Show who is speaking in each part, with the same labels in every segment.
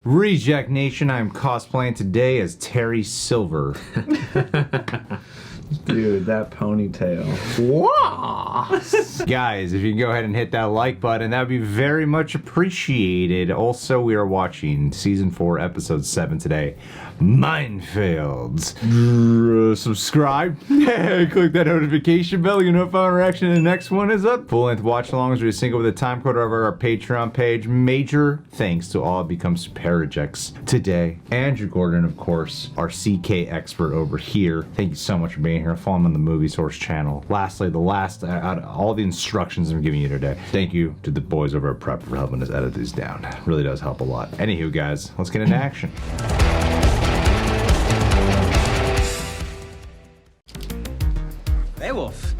Speaker 1: Reject Nation, I'm cosplaying today as Terry Silver.
Speaker 2: Dude, that ponytail.
Speaker 1: Wow. Guys, if you can go ahead and hit that like button, that would be very much appreciated. Also, we are watching Season 4, Episode 7 today. MINEFIELDS. Subscribe. Click that notification bell. You know if our reaction to the next one is up. Full-length watch-alongs we sync up with the time code over our Patreon page. Major thanks to all Become Superrejects today. Andrew Gordon, of course, our CK expert over here. Thank you so much for being here. Follow him on the Movie Source channel. Lastly, the last out of all the instructions I'm giving you today. Thank you to the boys over at Prep for helping us edit these down. It really does help a lot. Anywho, guys, let's get into action.
Speaker 3: Werewolf.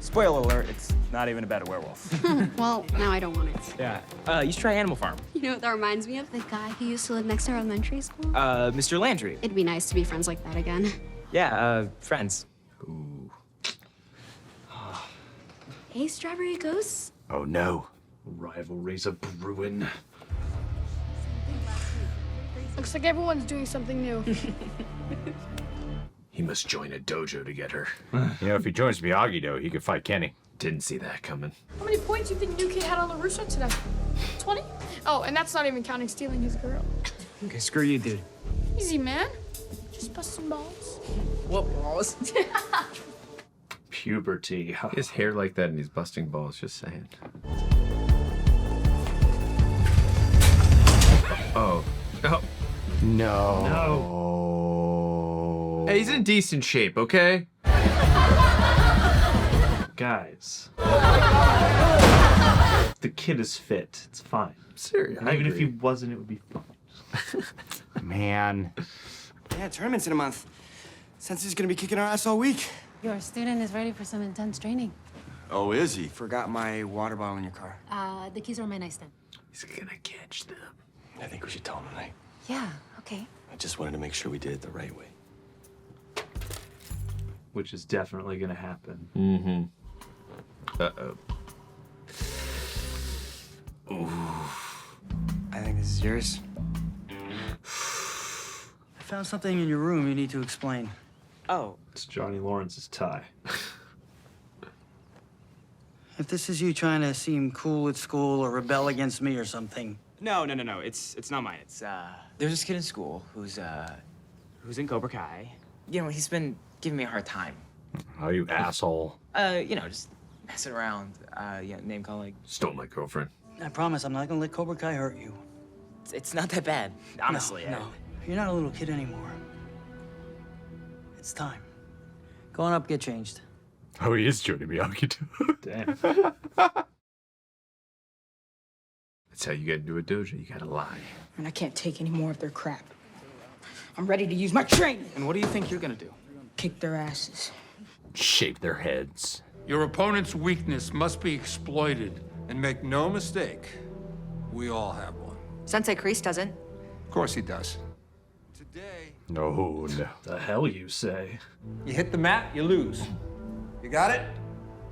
Speaker 3: Spoiler alert, it's not even about a werewolf.
Speaker 4: Well, now I don't want it.
Speaker 3: Yeah. You should try Animal Farm.
Speaker 4: You know what that reminds me of? The guy who used to live next to our elementary school?
Speaker 3: Mr. Landry.
Speaker 4: It'd be nice to be friends like that again.
Speaker 3: Yeah, friends.
Speaker 2: Ooh.
Speaker 4: Hey, Strawberry Ghosts.
Speaker 1: Oh no.
Speaker 2: Rivalries of brewing.
Speaker 5: Looks like everyone's doing something new.
Speaker 2: He must join a dojo to get her.
Speaker 1: You know, if he joins Miyagi-Do, he could fight Kenny.
Speaker 2: Didn't see that coming.
Speaker 5: How many points do you think New Kid had on LaRusso today? 20? Oh, and that's not even counting stealing his girl.
Speaker 3: Okay, screw you, dude.
Speaker 5: Easy, man. Just bust some balls.
Speaker 3: What balls?
Speaker 2: Puberty.
Speaker 6: His hair like that and he's busting balls, just saying. Oh. Oh.
Speaker 1: No.
Speaker 2: No.
Speaker 6: Hey, he's in decent shape, okay?
Speaker 2: Guys. The kid is fit. It's fine.
Speaker 6: Serious.
Speaker 2: And even if he wasn't, it would be fine.
Speaker 1: Man.
Speaker 7: Yeah, tournament's in a month. Sensei's gonna be kicking our ass all week.
Speaker 8: Your student is ready for some intense training.
Speaker 7: Oh, is he? Forgot my water bottle in your car.
Speaker 8: The keys are on my nightstand.
Speaker 2: He's gonna catch them.
Speaker 7: I think we should tell him tonight.
Speaker 8: Yeah, okay.
Speaker 7: I just wanted to make sure we did it the right way.
Speaker 2: Which is definitely gonna happen.
Speaker 6: Mm-hmm. Uh-oh.
Speaker 7: I think this is yours.
Speaker 9: I found something in your room you need to explain.
Speaker 3: Oh.
Speaker 2: It's Johnny Lawrence's tie.
Speaker 9: If this is you trying to seem cool at school or rebel against me or something.
Speaker 3: No. It's not mine. It's, there's this kid in school who's in Cobra Kai. You know, he's been giving me a hard time.
Speaker 1: Oh, you asshole.
Speaker 3: You know, just messing around. Yeah, name calling.
Speaker 6: Stole my girlfriend.
Speaker 9: I promise I'm not gonna let Cobra Kai hurt you.
Speaker 3: It's not that bad, honestly.
Speaker 9: No. You're not a little kid anymore. It's time. Go on up, get changed.
Speaker 1: Oh, he is joining Miyagi-Do.
Speaker 2: Damn.
Speaker 6: That's how you get into a dojo. You gotta lie.
Speaker 5: And I can't take any more of their crap. I'm ready to use my training.
Speaker 3: And what do you think you're gonna do?
Speaker 5: Kick their asses.
Speaker 1: Shake their heads.
Speaker 10: Your opponent's weakness must be exploited. And make no mistake, we all have one.
Speaker 8: Sensei Kreese doesn't.
Speaker 10: Of course he does. Today,
Speaker 1: No.
Speaker 2: The hell you say?
Speaker 10: you hit the mat, you lose. You got it?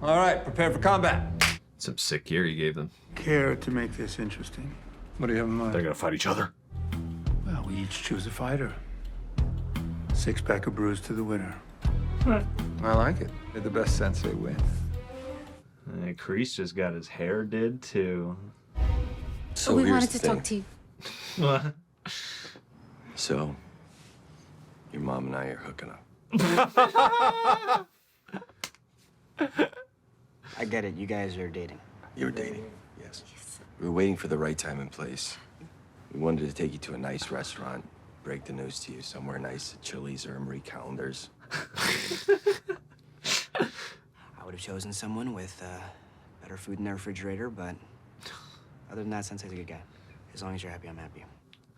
Speaker 10: All right, prepare for combat.
Speaker 6: Some sick gear you gave them.
Speaker 10: Care to make this interesting? What do you have in mind?
Speaker 1: They're gonna fight each other.
Speaker 10: Well, we each choose a fighter. 6-pack of brews to the winner. I like it. May the best sensei win.
Speaker 2: And Kreese just got his hair did too.
Speaker 7: So
Speaker 8: we
Speaker 7: here's
Speaker 8: wanted
Speaker 7: the
Speaker 8: to talk
Speaker 7: thing.
Speaker 8: to you.
Speaker 2: What?
Speaker 7: So, your mom and I are hooking up.
Speaker 9: I get it, you guys are dating.
Speaker 7: You're dating, yes. We were waiting for the right time and place. We wanted to take you to a nice restaurant, break the news to you somewhere nice at Chili's or Marie Callender's. I would have chosen someone with better food in their refrigerator, but other than that, Sensei's a good guy. As long as you're happy, I'm happy.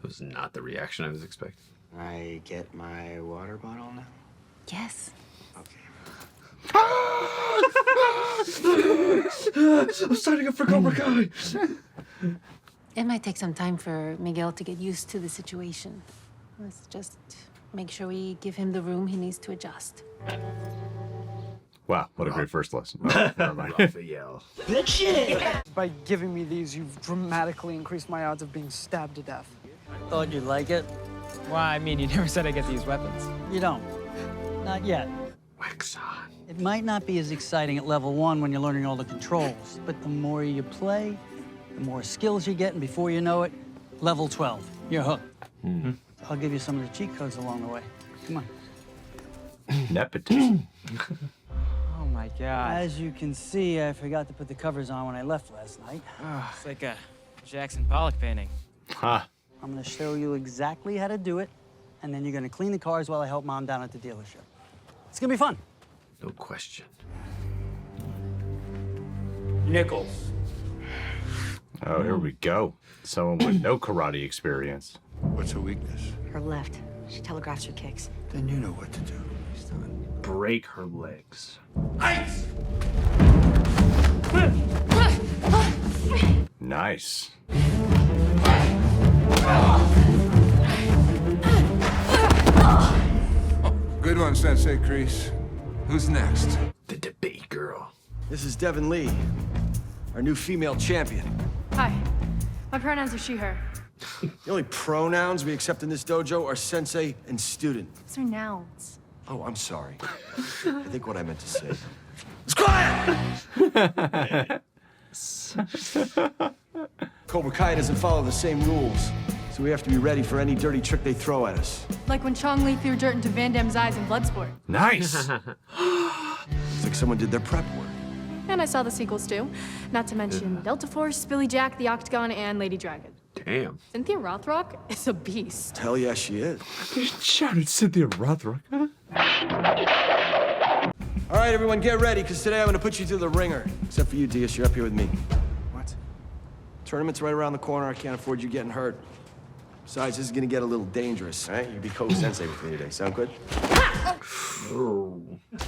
Speaker 6: It was not the reaction I was expecting.
Speaker 7: I get my water bottle now?
Speaker 8: Yes.
Speaker 7: Okay.
Speaker 6: I'm signing up for Cobra Kai.
Speaker 8: It might take some time for Miguel to get used to the situation. Let's just make sure we give him the room he needs to adjust.
Speaker 1: Wow, what a great first lesson. Oh, never mind.
Speaker 2: Raphael.
Speaker 11: By giving me these, you've dramatically increased my odds of being stabbed to death.
Speaker 9: Thought you'd like it.
Speaker 3: Why, I mean, you never said I get to use weapons.
Speaker 9: You don't. Not yet.
Speaker 6: Wax on.
Speaker 9: It might not be as exciting at level 1 when you're learning all the controls, but the more you play, the more skills you get, and before you know it, level 12, you're hooked.
Speaker 6: Mm-hmm.
Speaker 9: I'll give you some of the cheat codes along the way. Come on.
Speaker 1: Nepotism.
Speaker 3: Oh my God.
Speaker 9: As you can see, I forgot to put the covers on when I left last night.
Speaker 3: It's like a Jackson Pollock painting.
Speaker 1: Huh.
Speaker 9: I'm gonna show you exactly how to do it, and then you're gonna clean the cars while I help Mom down at the dealership. It's gonna be fun.
Speaker 6: No question.
Speaker 10: Nichols.
Speaker 1: Oh, here we go. Someone with no karate experience.
Speaker 10: What's her weakness?
Speaker 4: Her left. She telegraphs her kicks.
Speaker 10: Then you know what to do.
Speaker 2: Break her legs.
Speaker 10: Ice!
Speaker 1: Nice.
Speaker 10: Good one, Sensei Kreese. Who's next?
Speaker 6: The debate girl.
Speaker 7: This is Devin Lee, our new female champion.
Speaker 5: Hi. My pronouns are she, her.
Speaker 7: The only pronouns we accept in this dojo are sensei and student.
Speaker 5: Those are nouns.
Speaker 7: Oh, I'm sorry. I think what I meant to say. It's quiet! Cobra Kai doesn't follow the same rules, so we have to be ready for any dirty trick they throw at us.
Speaker 5: Like when Chong Li threw dirt into Van Damme's eyes in Bloodsport.
Speaker 1: Nice.
Speaker 7: It's like someone did their prep work.
Speaker 5: And I saw the sequels too. Not to mention Delta Force, Billy Jack, The Octagon, and Lady Dragon.
Speaker 6: Damn.
Speaker 5: Cynthia Rothrock is a beast.
Speaker 7: Hell yeah, she is.
Speaker 1: Shouted Cynthia Rothrock.
Speaker 7: All right, everyone, get ready, because today I'm going to put you through the ringer. Except for you, Diaz, you're up here with me.
Speaker 9: What?
Speaker 7: Tournament's right around the corner. I can't afford you getting hurt. Besides, this is going to get a little dangerous, all right? You'll be co-sensei with me today. Sound good?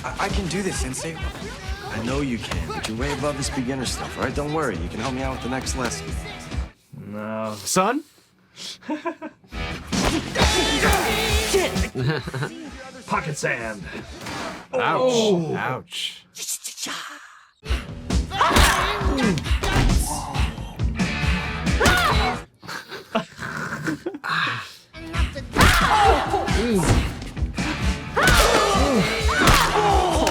Speaker 3: I can do this, Sensei.
Speaker 7: I know you can, but you're way above this beginner stuff, all right? Don't worry. You can help me out with the next lesson.
Speaker 2: No.
Speaker 1: Son?
Speaker 2: Pocket sand.
Speaker 1: Ouch.
Speaker 2: Oh.
Speaker 1: Ouch.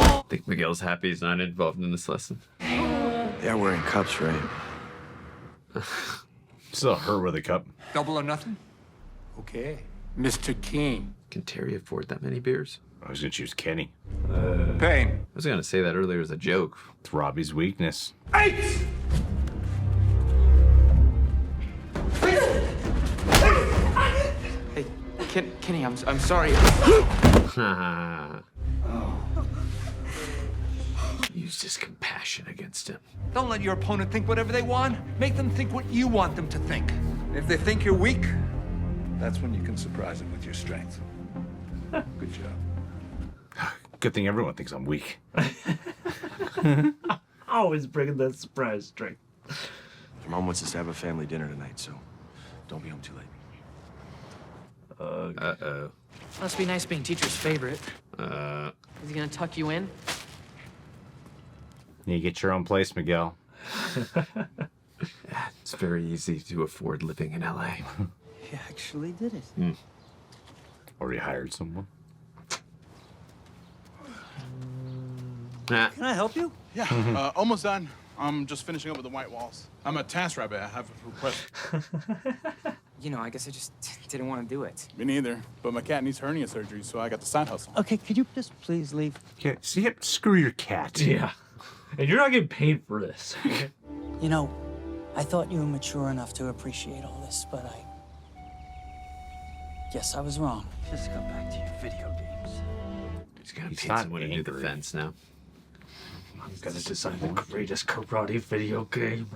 Speaker 6: I think Miguel's happy he's not involved in this lesson.
Speaker 7: They're wearing cups, right?
Speaker 1: Still hurt with a cup.
Speaker 10: Double or nothing? Okay. Mr. King.
Speaker 6: Can Terry afford that many beers?
Speaker 1: I was gonna choose Kenny.
Speaker 10: Pain.
Speaker 6: I was gonna say that earlier as a joke.
Speaker 1: It's Robbie's weakness.
Speaker 10: Ice!
Speaker 3: Hey, Kenny, I'm sorry.
Speaker 6: Used his compassion against him.
Speaker 10: Don't let your opponent think whatever they want. Make them think what you want them to think. If they think you're weak, that's when you can surprise them with your strength. Good job.
Speaker 1: Good thing everyone thinks I'm weak.
Speaker 2: Always bringing that surprise strength.
Speaker 7: Your mom wants us to have a family dinner tonight, so don't be home too late.
Speaker 6: Uh-oh.
Speaker 11: Must be nice being teacher's favorite.
Speaker 6: Uh...
Speaker 11: Is he gonna tuck you in?
Speaker 1: You get your own place, Miguel.
Speaker 6: It's very easy to afford living in LA.
Speaker 9: You actually did it.
Speaker 1: Or you hired someone.
Speaker 6: Nah.
Speaker 9: Can I help you?
Speaker 12: Yeah, almost done. I'm just finishing up with the white walls. I'm a task rabbit. I have a request.
Speaker 3: You know, I guess I just didn't want to do it.
Speaker 12: Me neither, but my cat needs hernia surgery, so I got the side hustle.
Speaker 9: Okay, could you just please leave?
Speaker 1: Yeah, see it? Screw your cat.
Speaker 2: Yeah. And you're not getting paid for this.
Speaker 9: You know, I thought you were mature enough to appreciate all this, but I guess I was wrong. Just go back to your video games.
Speaker 6: He's gonna
Speaker 1: He's
Speaker 6: pay
Speaker 1: not
Speaker 6: someone to do the
Speaker 1: angry.
Speaker 6: fence now.
Speaker 2: I'm gonna design the greatest karate video game.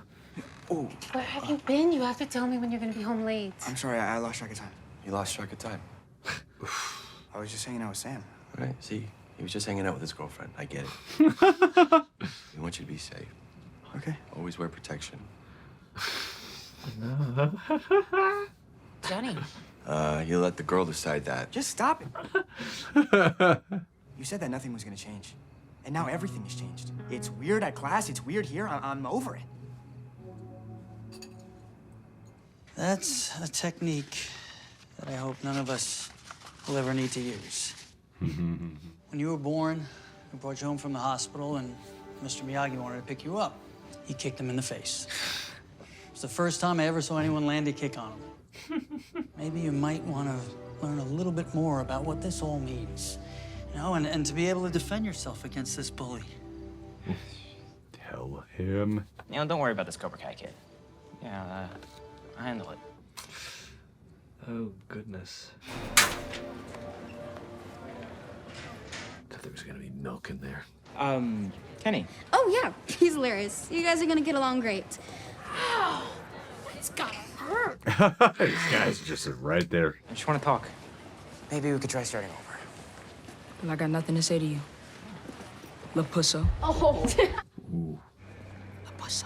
Speaker 8: Where have you been? You have to tell me when you're gonna be home late.
Speaker 3: I'm sorry, I lost track of time.
Speaker 7: You lost track of time.
Speaker 3: I was just hanging out with Sam.
Speaker 7: Right? See, he was just hanging out with his girlfriend. I get it. We want you to be safe.
Speaker 3: Okay.
Speaker 7: Always wear protection.
Speaker 8: Johnny.
Speaker 7: You let the girl decide that.
Speaker 3: Just stop it. You said that nothing was gonna change. And now everything has changed. It's weird at class, it's weird here. I'm over it.
Speaker 9: That's a technique that I hope none of us will ever need to use. When you were born, we brought you home from the hospital, and Mr. Miyagi wanted to pick you up. He kicked him in the face. It's the first time I ever saw anyone land a kick on him. Maybe you might want to learn a little bit more about what this all means. You know, and to be able to defend yourself against this bully.
Speaker 1: Tell him.
Speaker 3: You know, don't worry about this Cobra Kai kid. Yeah, I handle it.
Speaker 2: Oh, goodness.
Speaker 6: Thought there was gonna be milk in there.
Speaker 3: Kenny.
Speaker 4: Oh, yeah. He's hilarious. You guys are gonna get along great.
Speaker 5: Ow! It's gotta hurt.
Speaker 1: This guy's just right there.
Speaker 3: I just want to talk. Maybe we could try starting over.
Speaker 13: Well, I got nothing to say to you. La Pusso.
Speaker 5: Oh.
Speaker 13: La Pusso.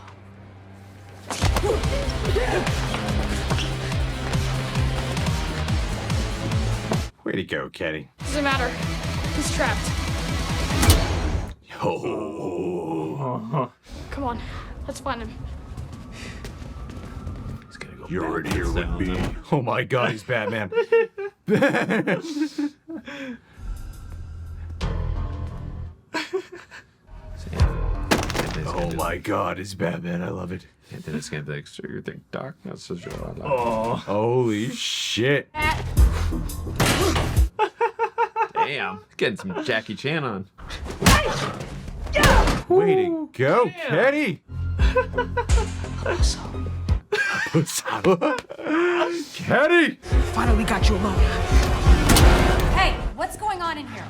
Speaker 1: Way to go, Kenny.
Speaker 5: Doesn't matter. He's trapped.
Speaker 1: Oh.
Speaker 5: Come on. Let's find him.
Speaker 6: He's gonna go.
Speaker 1: You're in here with me. Oh my God, he's Batman. Oh my God, it's Batman. I love it.
Speaker 6: And then it's gonna be like, so you think darkness is your life?
Speaker 1: Oh, holy shit.
Speaker 6: Damn, getting some Jackie Chan on.
Speaker 1: Way to go, Kenny. Kenny!
Speaker 13: Finally got you alone.
Speaker 8: Hey, what's going on in here?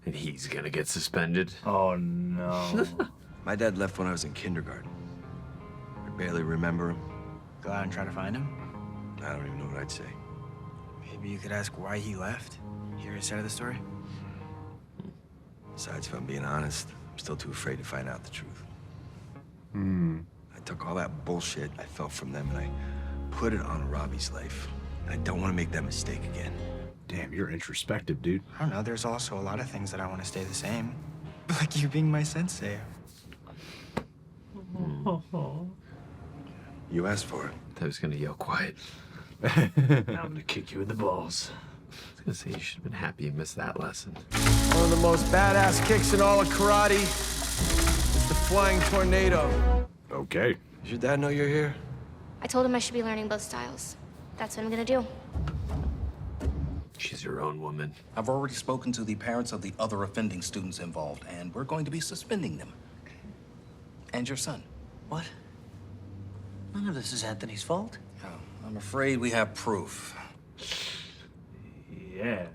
Speaker 6: And he's gonna get suspended.
Speaker 2: Oh, no.
Speaker 7: My dad left when I was in kindergarten. I barely remember him.
Speaker 3: Go out and try to find him.
Speaker 7: I don't even know what I'd say.
Speaker 3: Maybe you could ask why he left. Hear his side of the story.
Speaker 7: Besides, if I'm being honest, I'm still too afraid to find out the truth. I took all that bullshit I felt from them and I put it on Robbie's life. And I don't want to make that mistake again.
Speaker 1: Damn, you're introspective, dude.
Speaker 3: I don't know. There's also a lot of things that I want to stay the same. Like you being my sensei.
Speaker 7: You asked for it.
Speaker 6: I was gonna yell quiet.
Speaker 2: Now I'm gonna kick you in the balls.
Speaker 6: I was gonna say you should have been happy you missed that lesson.
Speaker 7: One of the most badass kicks in all of karate is the flying tornado.
Speaker 1: Okay.
Speaker 7: Does your dad know you're here?
Speaker 4: I told him I should be learning both styles. That's what I'm gonna do.
Speaker 6: She's your own woman.
Speaker 14: I've already spoken to the parents of the other offending students involved, and we're going to be suspending them. And your son.
Speaker 9: What? None of this is Anthony's fault.
Speaker 14: Oh, I'm afraid we have proof.
Speaker 2: Yeah.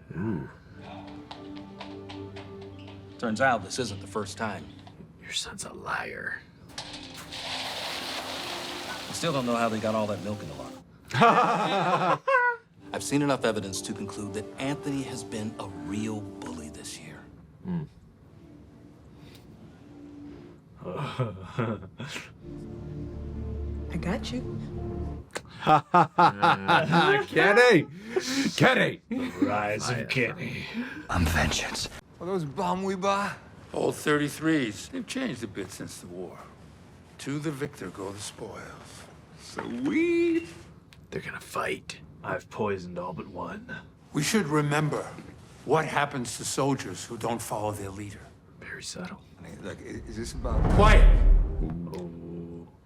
Speaker 14: Turns out this isn't the first time.
Speaker 6: Your son's a liar.
Speaker 14: I still don't know how they got all that milk in the locker. I've seen enough evidence to conclude that Anthony has been a real bully this year.
Speaker 13: I got you.
Speaker 1: Kenny! Kenny!
Speaker 2: The rise of Kenny.
Speaker 10: I'm vengeance.
Speaker 7: Are those bomb we buy?
Speaker 10: Old 33s. They've changed a bit since the war. To the victor go the spoils.
Speaker 6: Sweet. They're gonna fight.
Speaker 2: I've poisoned all but one.
Speaker 10: We should remember what happens to soldiers who don't follow their leader.
Speaker 6: Very subtle.
Speaker 7: Look, is this about...
Speaker 10: Quiet!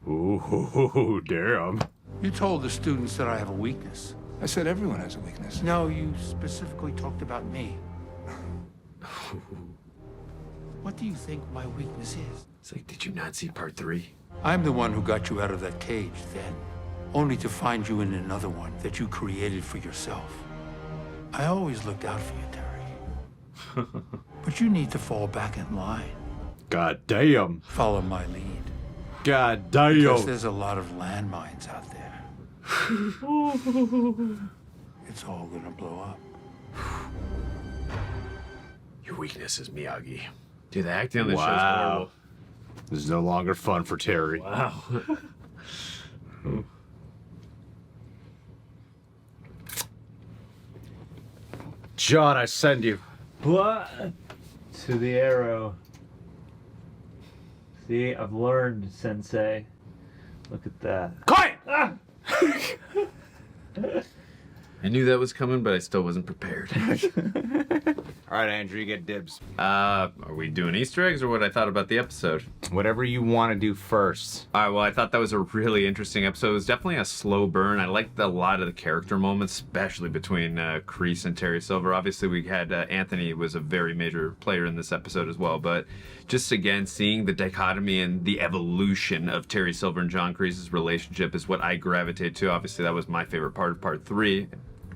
Speaker 1: Ooh, damn.
Speaker 10: You told the students that I have a weakness.
Speaker 7: I said everyone has a weakness.
Speaker 10: No, you specifically talked about me. What do you think my weakness is?
Speaker 6: It's like, did you not see part 3?
Speaker 10: I'm the one who got you out of that cage then, only to find you in another one that you created for yourself. I always looked out for you, Terry. But you need to fall back in line.
Speaker 1: God damn.
Speaker 10: Follow my lead.
Speaker 1: God
Speaker 10: Because
Speaker 1: damn.
Speaker 10: there's a lot of landmines out there. It's all gonna blow up.
Speaker 6: Your weakness is Miyagi. Dude, the acting on this show's
Speaker 1: Wow.
Speaker 6: horrible.
Speaker 1: This is no longer fun for Terry.
Speaker 2: Wow.
Speaker 1: John, I send you.
Speaker 2: What? To the arrow. See, I've learned, Sensei. Look at that.
Speaker 1: Quiet!
Speaker 2: Ah!
Speaker 6: I knew that was coming, but I still wasn't prepared.
Speaker 1: All right, Andrew, you get dibs.
Speaker 6: Are we doing Easter eggs or what I thought about the episode?
Speaker 1: Whatever you want to do first.
Speaker 6: All right, well, I thought that was a really interesting episode. It was definitely a slow burn. I liked a lot of the character moments, especially between Kreese and Terry Silver. Obviously, we had Anthony was a very major player in this episode as well, but just again, seeing the dichotomy and the evolution of Terry Silver and John Kreese's relationship is what I gravitate to. Obviously, that was my favorite part of part 3.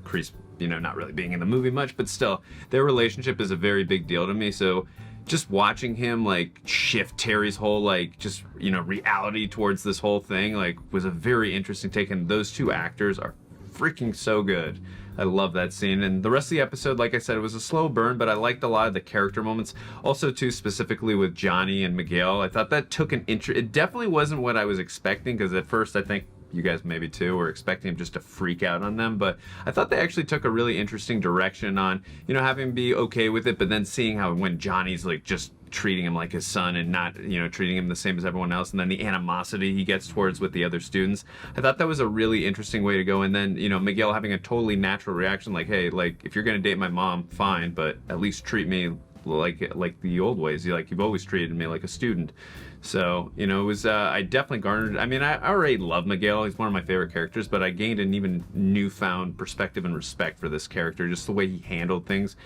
Speaker 6: Kreese, not really being in the movie much, but still, their relationship is a very big deal to me. So just watching him like shift Terry's whole reality towards this whole thing was a very interesting take, and those two actors are freaking so good. I love that scene. And the rest of the episode, like I said, it was a slow burn, but I liked a lot of the character moments. Also, too, specifically with Johnny and Miguel, I thought that took an interest. It definitely wasn't what I was expecting, because at first I think you guys maybe too were expecting him just to freak out on them, but I thought they actually took a really interesting direction on, having him be okay with it, but then seeing how when Johnny's just treating him like his son and not, treating him the same as everyone else, and then the animosity he gets towards with the other students. I thought that was a really interesting way to go. And then, Miguel having a totally natural reaction, like, hey, if you're gonna date my mom, fine, but at least treat me like the old ways. You've always treated me like a student. So, it was, I definitely garnered, I already love Miguel. He's one of my favorite characters, but I gained an even newfound perspective and respect for this character, just the way he handled things,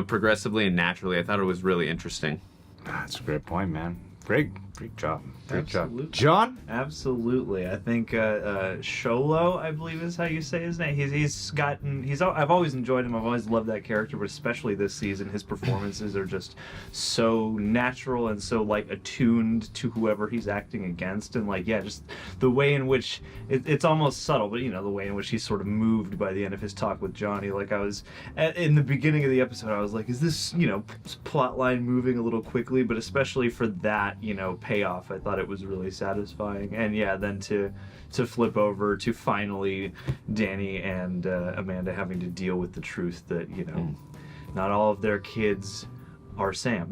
Speaker 6: progressively and naturally. I thought it was really interesting.
Speaker 1: That's a great point, man. Great job. Great
Speaker 15: Absolutely.
Speaker 1: job. John?
Speaker 15: Absolutely. I think Xolo, I believe is how you say his name. I've always enjoyed him. I've always loved that character, but especially this season, his performances are just so natural and so attuned to whoever he's acting against, and just the way in which it's almost subtle, but the way in which he's sort of moved by the end of his talk with Johnny. I was in the beginning of the episode, I was like, is this plot line moving a little quickly? But especially for that payoff, I thought it was really satisfying. And then to flip over to finally Danny and Amanda having to deal with the truth that not all of their kids are Sam.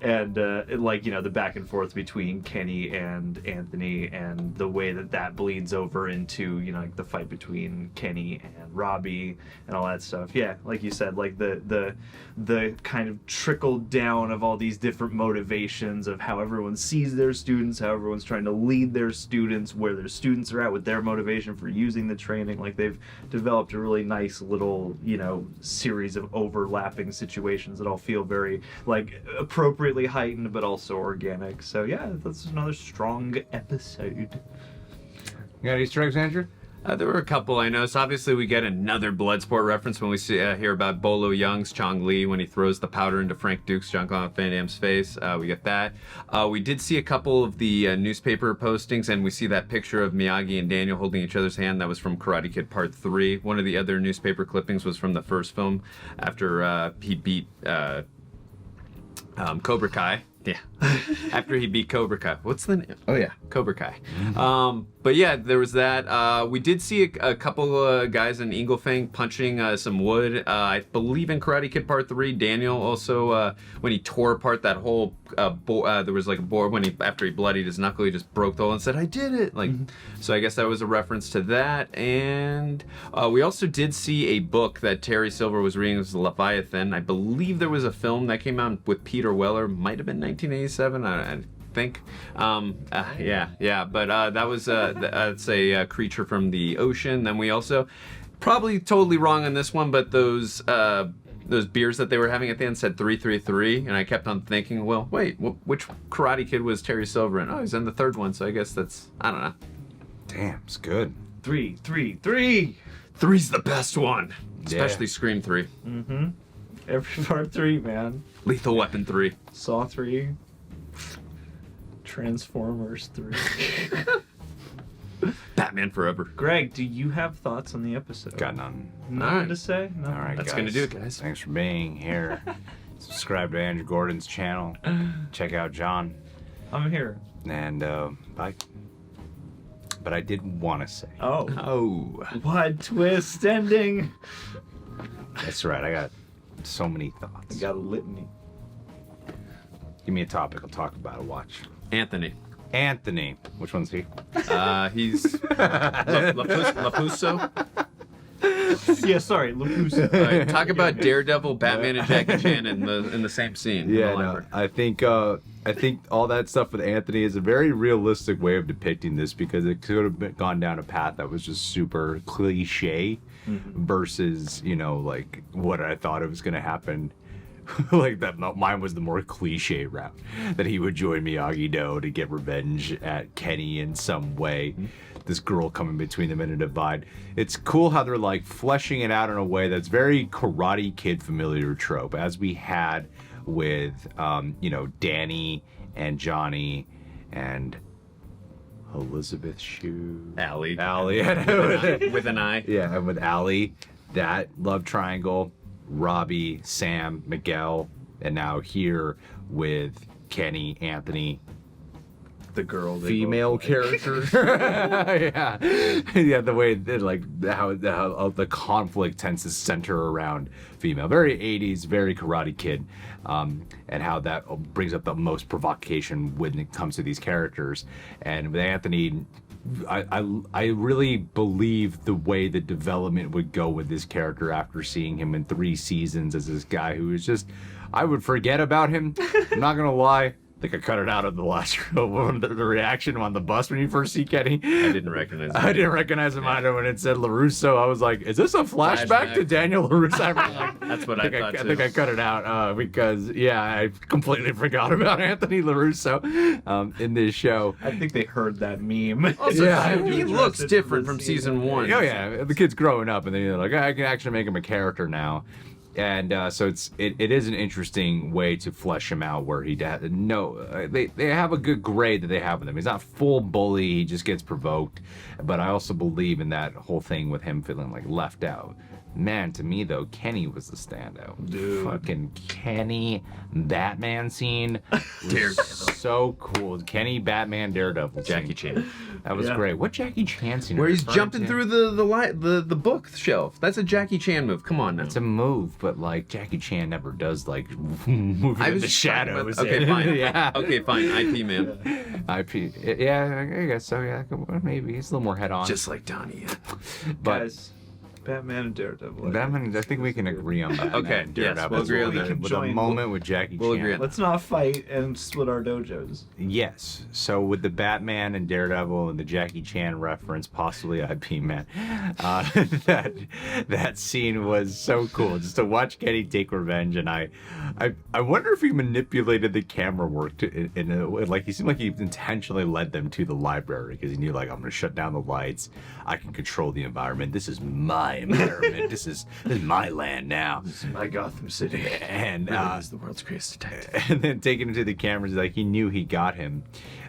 Speaker 15: And the back and forth between Kenny and Anthony, and the way that bleeds over into the fight between Kenny and Robbie and all that stuff. Yeah, like you said, the kind of trickle down of all these different motivations of how everyone sees their students, how everyone's trying to lead their students, where their students are at with their motivation for using the training. They've developed a really nice little series of overlapping situations that all feel very appropriately heightened, but also organic. So yeah, that's another strong episode.
Speaker 1: You got Easter eggs, Andrew?
Speaker 6: There were a couple I noticed. Obviously, we get another Bloodsport reference when we hear about Bolo Young's Chong Li when he throws the powder into Frank Duke's Jean-Claude Van Damme's face. We get that. We did see a couple of the newspaper postings, and we see that picture of Miyagi and Daniel holding each other's hand. That was from Karate Kid Part 3. One of the other newspaper clippings was from the first film after he beat Cobra Kai. Yeah. After he beat Cobra Kai. What's the name? Oh, yeah. Cobra Kai. But yeah, there was that. We did see a couple guys in Inglefang punching some wood. I believe in Karate Kid Part 3, Daniel also, when he tore apart that whole, there was a board when after he bloodied his knuckle, he just broke the hole and said, I did it. So I guess that was a reference to that. And we also did see a book that Terry Silver was reading. It was Leviathan. I believe there was a film that came out with Peter Weller. Might have been 1987. I think. Yeah. But that was that's a creature from the ocean. Then we also, probably totally wrong on this one, but those beers that they were having at the end said 333, and I kept on thinking, well, wait, which Karate Kid was Terry Silver in? Oh, he's in the third one, so I guess that's, I don't know.
Speaker 1: Damn, it's good.
Speaker 15: 333.
Speaker 6: Three's the best one, especially Scream 3.
Speaker 15: Mm-hmm. Every part 3, man.
Speaker 6: Lethal Weapon 3.
Speaker 15: Saw 3. Transformers 3.
Speaker 6: Batman Forever.
Speaker 15: Greg, do you have thoughts on the episode?
Speaker 1: Got none.
Speaker 15: Nothing to say?
Speaker 1: All right,
Speaker 6: that's
Speaker 1: guys.
Speaker 6: gonna do it, guys.
Speaker 1: Thanks for being here. Subscribe to Andrew Gordon's channel. Check out John.
Speaker 15: I'm here.
Speaker 1: And bye. But I did want to say.
Speaker 15: Oh. What twist ending?
Speaker 1: That's right. I got so many thoughts.
Speaker 15: You got a litany.
Speaker 1: Give me a topic. I'll talk about it. Watch.
Speaker 6: Anthony.
Speaker 1: Which one's he?
Speaker 6: He's Lapuso.
Speaker 15: Yeah, sorry, LaRusso.
Speaker 6: All right, talk about Daredevil, Batman, and Jackie Chan in the same scene.
Speaker 1: Yeah,
Speaker 6: in the
Speaker 1: no,
Speaker 6: library.
Speaker 1: I think all that stuff with Anthony is a very realistic way of depicting this because it could have gone down a path that was just super cliche versus, you know, like what I thought it was going to happen. Like that, mine was the more cliche route that he would join Miyagi-Do to get revenge at Kenny in some way. This girl coming between them in a divide. It's cool how they're like fleshing it out in a way that's very Karate Kid familiar trope, as we had with you know, Danny and Johnny and Elizabeth Shue.
Speaker 6: Allie.
Speaker 1: with
Speaker 6: an eye.
Speaker 1: Yeah, and with Allie, that love triangle. Robbie, Sam, Miguel, and now here with Kenny, Anthony,
Speaker 6: the girl,
Speaker 1: female character. yeah, the way that, like how the conflict tends to center around female, very 80s, very Karate Kid, and how that brings up the most provocation when it comes to these characters. And with Anthony, I really believe the way the development would go with this character after seeing him in 3 seasons as this guy who is just, I would forget about him. I'm not gonna lie. I think I cut it out of the last show. The reaction on the bus when you first see Kenny.
Speaker 6: I didn't recognize him.
Speaker 1: I didn't recognize him either when it said LaRusso. I was like, is this a flashback to Daniel LaRusso?
Speaker 6: That's what I thought,
Speaker 1: I think I cut it out because, yeah, I completely forgot about Anthony LaRusso in this show.
Speaker 15: I think they heard that meme.
Speaker 6: Also,
Speaker 1: Yeah.
Speaker 6: he looks different from season 1.
Speaker 1: Oh, yeah. The kid's growing up, and then you're like, I can actually make him a character now. And so it is an interesting way to flesh him out where they have a good grade that they have with him. He's not full bully, he just gets provoked. But I also believe in that whole thing with him feeling like left out. Man, to me though, Kenny was the standout.
Speaker 6: Dude.
Speaker 1: Fucking Kenny Batman scene was so cool. Kenny Batman Daredevil scene.
Speaker 6: Jackie Chan.
Speaker 1: That was great. What Jackie Chan scene?
Speaker 6: Where he's jumping through the bookshelf. That's a Jackie Chan move. Come on now.
Speaker 1: It's a move, but like Jackie Chan never does like moving in the shadows.
Speaker 6: Okay, fine.
Speaker 1: Yeah.
Speaker 6: Okay, fine. IP man.
Speaker 1: IP. Yeah, I guess so. Yeah, maybe he's a little more head on.
Speaker 6: Just like Donnie.
Speaker 1: But
Speaker 15: Guys, Batman and Daredevil.
Speaker 1: Batman, I think we can agree on that.
Speaker 6: Okay, yes, we'll agree on that.
Speaker 1: With a moment with Jackie Chan.
Speaker 15: Let's not fight and split our dojos.
Speaker 1: Yes. So with the Batman and Daredevil and the Jackie Chan reference, possibly IP Man, that scene was so cool. Just to watch Kenny take revenge, and I wonder if he manipulated the camera work in a way, like he seemed like he intentionally led them to the library because he knew like, I'm gonna shut down the lights. I can control the environment. This is my environment. This is my land now.
Speaker 2: This is my Gotham City.
Speaker 1: And
Speaker 2: Really is the world's greatest detective.
Speaker 1: and then taking him to the cameras, like he knew he got him,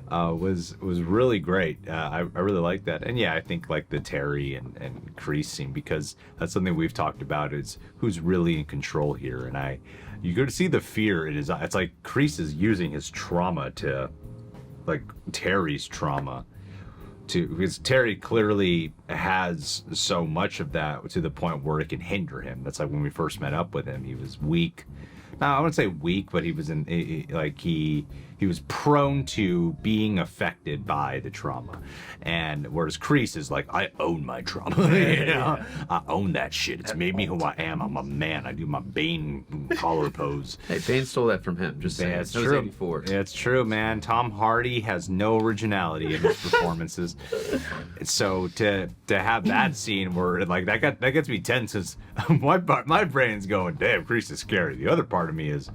Speaker 1: was really great. I really like that. And yeah, I think like the Terry and Kreese scene, because that's something we've talked about, is who's really in control here. And you go to see the fear. It's like Kreese is using his trauma to, like Terry's trauma. Because Terry clearly has so much of that to the point where it can hinder him. That's like when we first met up with him, he was weak. Now, I wouldn't say weak, but he was he was prone to being affected by the trauma. And whereas Kreese is like, I own my trauma. You know? I own that shit. It's made me who I am. I'm a man. I do my Bane collar pose.
Speaker 6: Hey, Bane stole that from him. Just saying.
Speaker 1: That's
Speaker 6: That was
Speaker 1: true.
Speaker 6: 84.
Speaker 1: Yeah, it's true, man. Tom Hardy has no originality in his performances. So to have that scene where like that gets me tense, because my brain's going, damn, Kreese is scary. The other part of me is,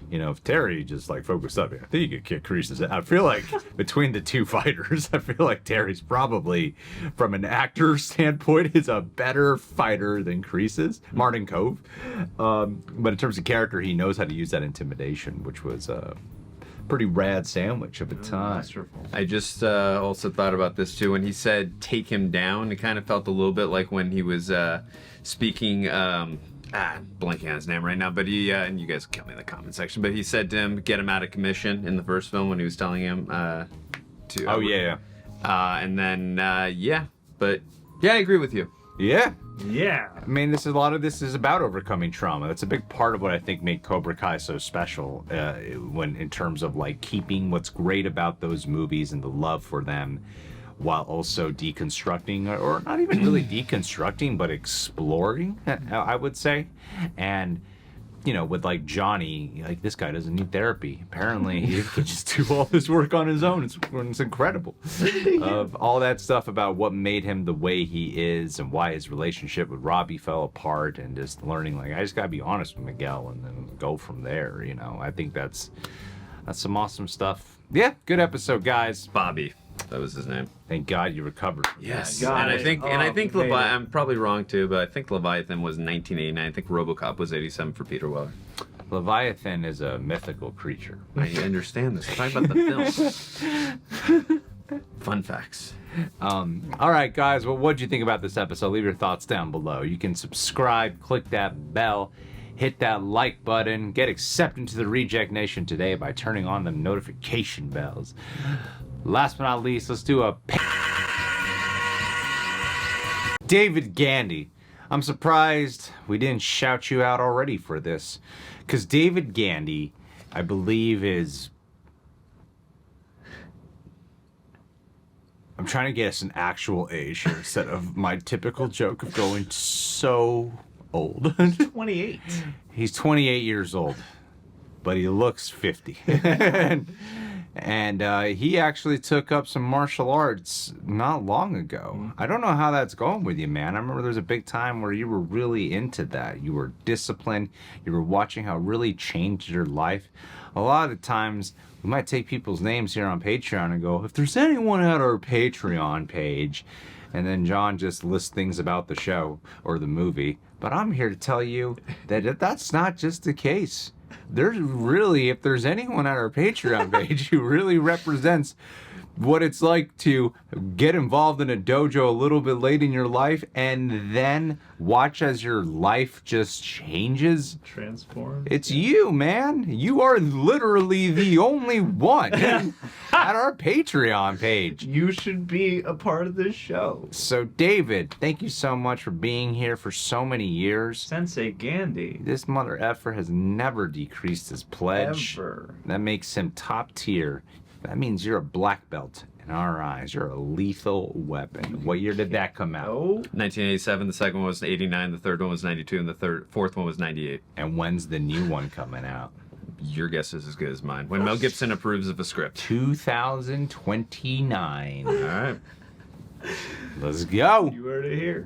Speaker 1: you know, if Terry just like focused up, I think you could kick Kreese's. I feel like between the two fighters, I feel like Terry's probably, from an actor standpoint, is a better fighter than Kreese is. Martin Kove. But in terms of character, he knows how to use that intimidation, which was a pretty rad sandwich of a time.
Speaker 6: I just also thought about this too. When he said take him down, it kind of felt a little bit like when he was speaking. Blanking on his name right now, but he and you guys can kill me in the comment section, but he said to him, get him out of commission in the first film when he was telling him to.
Speaker 1: Oh yeah.
Speaker 6: And then but yeah, I agree with you.
Speaker 1: Yeah.
Speaker 15: Yeah.
Speaker 1: I mean, a lot of this is about overcoming trauma. That's a big part of what I think made Cobra Kai so special, when in terms of like keeping what's great about those movies and the love for them, while also deconstructing, or not even really deconstructing, but exploring, I would say. And you know, with like Johnny, like this guy doesn't need therapy. Apparently, he can just do all this work on his own. It's incredible. Of all that stuff about what made him the way he is and why his relationship with Robbie fell apart, and just learning, like, I just gotta be honest with Miguel and then go from there. You know, I think that's some awesome stuff. Yeah, good episode, guys.
Speaker 6: Bobby. That was his name.
Speaker 1: Thank God you recovered.
Speaker 6: Yes, and I think I'm probably wrong too, but I think Leviathan was 1989. I think RoboCop was 87 for Peter Weller.
Speaker 1: Leviathan is a mythical creature.
Speaker 6: I understand this. I'm talking about the film. Fun facts.
Speaker 1: All right, guys. Well, what'd you think about this episode? Leave your thoughts down below. You can subscribe, click that bell, hit that like button, get accepted into the Reject Nation today by turning on the notification bells. Last but not least, let's do a David Gandy. I'm surprised we didn't shout you out already for this, because David Gandy, I believe, is... I'm trying to guess an actual age here instead of my typical joke of going so old.
Speaker 15: 28.
Speaker 1: He's 28 years old, but he looks 50. And he actually took up some martial arts not long ago. I don't know how that's going with you, man. I remember there was a big time where you were really into that. You were disciplined. You were watching how it really changed your life. A lot of the times, we might take people's names here on Patreon and go, if there's anyone at our Patreon page, and then John just lists things about the show or the movie. But I'm here to tell you that that's not just the case. There's really, if there's anyone at our Patreon page who really represents what it's like to get involved in a dojo a little bit late in your life and then watch as your life just changes.
Speaker 15: Transform.
Speaker 1: It's you, man. You are literally the only one at our Patreon page.
Speaker 15: You should be a part of this show.
Speaker 1: So, David, thank you so much for being here for so many years.
Speaker 15: Sensei Gandy.
Speaker 1: This mother effer has never decreased his pledge.
Speaker 15: Ever.
Speaker 1: That makes him top tier. That means you're a black belt in our eyes. You're a lethal weapon. What year did that come out?
Speaker 6: 1987. The second one was 89. The third one was 92. And the fourth one was 98.
Speaker 1: And when's the new one coming out?
Speaker 6: Your guess is as good as mine. When Mel Gibson approves of a script.
Speaker 1: 2029.
Speaker 6: All right.
Speaker 1: Let's go.
Speaker 15: You heard it here.